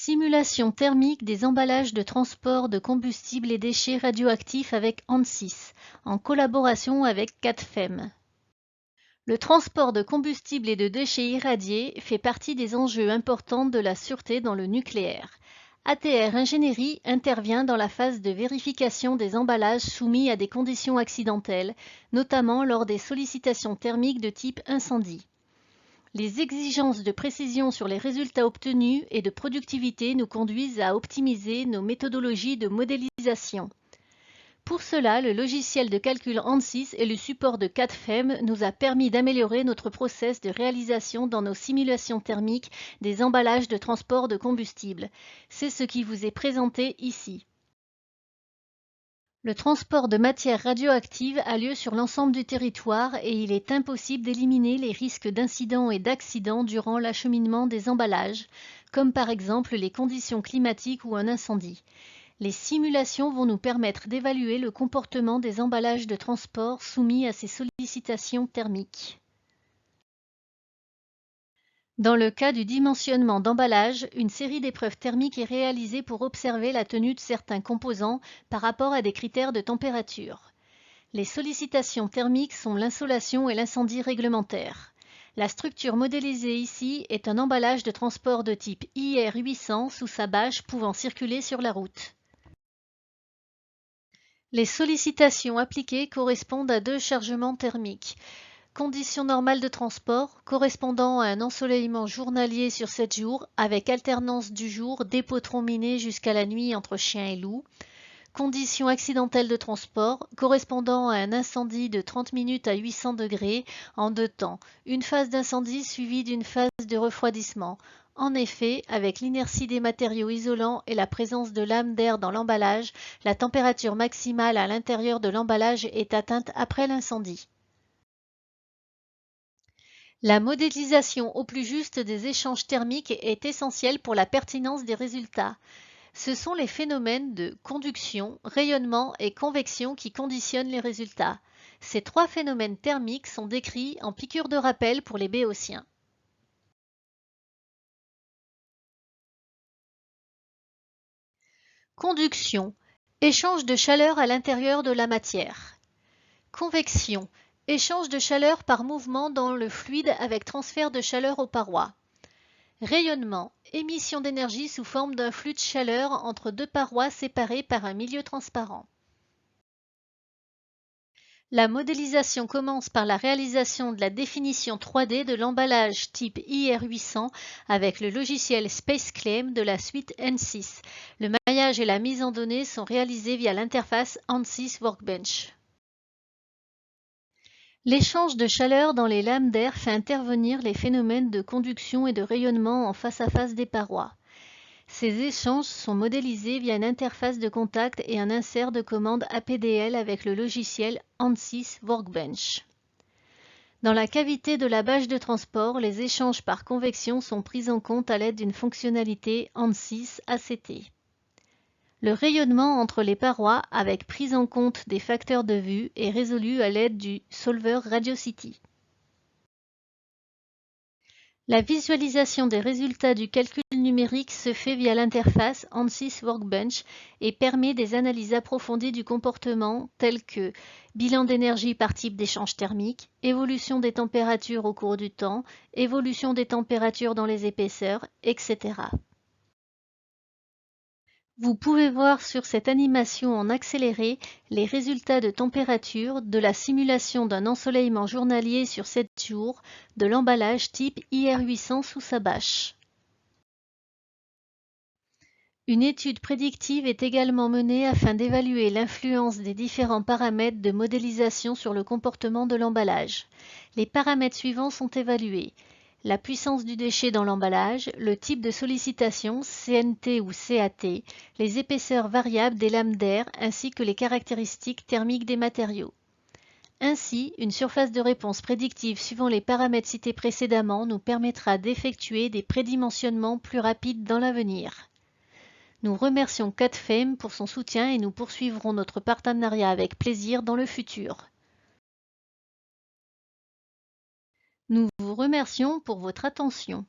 Simulation thermique des emballages de transport de combustibles et déchets radioactifs avec ANSYS, en collaboration avec CADFEM. Le transport de combustibles et de déchets irradiés fait partie des enjeux importants de la sûreté dans le nucléaire. ATR Ingénierie intervient dans la phase de vérification des emballages soumis à des conditions accidentelles, notamment lors des sollicitations thermiques de type incendie. Les exigences de précision sur les résultats obtenus et de productivité nous conduisent à optimiser nos méthodologies de modélisation. Pour cela, le logiciel de calcul ANSYS et le support de CADFEM nous a permis d'améliorer notre process de réalisation dans nos simulations thermiques des emballages de transport de combustible. C'est ce qui vous est présenté ici. Le transport de matières radioactives a lieu sur l'ensemble du territoire et il est impossible d'éliminer les risques d'incidents et d'accidents durant l'acheminement des emballages, comme par exemple les conditions climatiques ou un incendie. Les simulations vont nous permettre d'évaluer le comportement des emballages de transport soumis à ces sollicitations thermiques. Dans le cas du dimensionnement d'emballage, une série d'épreuves thermiques est réalisée pour observer la tenue de certains composants par rapport à des critères de température. Les sollicitations thermiques sont l'insolation et l'incendie réglementaire. La structure modélisée ici est un emballage de transport de type IR800 sous sa bâche pouvant circuler sur la route. Les sollicitations appliquées correspondent à deux chargements thermiques. Conditions normales de transport, correspondant à un ensoleillement journalier sur 7 jours, avec alternance du jour, dépôt miné jusqu'à la nuit entre chiens et loups. Conditions accidentelles de transport, correspondant à un incendie de 30 minutes à 800 degrés en deux temps, une phase d'incendie suivie d'une phase de refroidissement. En effet, avec l'inertie des matériaux isolants et la présence de lames d'air dans l'emballage, la température maximale à l'intérieur de l'emballage est atteinte après l'incendie. La modélisation au plus juste des échanges thermiques est essentielle pour la pertinence des résultats. Ce sont les phénomènes de conduction, rayonnement et convection qui conditionnent les résultats. Ces trois phénomènes thermiques sont décrits en piqûre de rappel pour les béotiens. Conduction. Échange de chaleur à l'intérieur de la matière. Convection. Échange de chaleur par mouvement dans le fluide avec transfert de chaleur aux parois. Rayonnement. Émission d'énergie sous forme d'un flux de chaleur entre deux parois séparées par un milieu transparent. La modélisation commence par la réalisation de la définition 3D de l'emballage type IR800 avec le logiciel SpaceClaim de la suite ANSYS. Le maillage et la mise en données sont réalisés via l'interface ANSYS Workbench. L'échange de chaleur dans les lames d'air fait intervenir les phénomènes de conduction et de rayonnement en face à face des parois. Ces échanges sont modélisés via une interface de contact et un insert de commande APDL avec le logiciel ANSYS Workbench. Dans la cavité de la bâche de transport, les échanges par convection sont pris en compte à l'aide d'une fonctionnalité ANSYS ACT. Le rayonnement entre les parois avec prise en compte des facteurs de vue est résolu à l'aide du solver Radiosity. La visualisation des résultats du calcul numérique se fait via l'interface ANSYS Workbench et permet des analyses approfondies du comportement telles que bilan d'énergie par type d'échange thermique, évolution des températures au cours du temps, évolution des températures dans les épaisseurs, etc. Vous pouvez voir sur cette animation en accéléré les résultats de température de la simulation d'un ensoleillement journalier sur 7 jours de l'emballage type IR800 sous sa bâche. Une étude prédictive est également menée afin d'évaluer l'influence des différents paramètres de modélisation sur le comportement de l'emballage. Les paramètres suivants sont évalués. La puissance du déchet dans l'emballage, le type de sollicitation, CNT ou CAT, les épaisseurs variables des lames d'air ainsi que les caractéristiques thermiques des matériaux. Ainsi, une surface de réponse prédictive suivant les paramètres cités précédemment nous permettra d'effectuer des prédimensionnements plus rapides dans l'avenir. Nous remercions CADFEM pour son soutien et nous poursuivrons notre partenariat avec plaisir dans le futur. Nous vous remercions pour votre attention.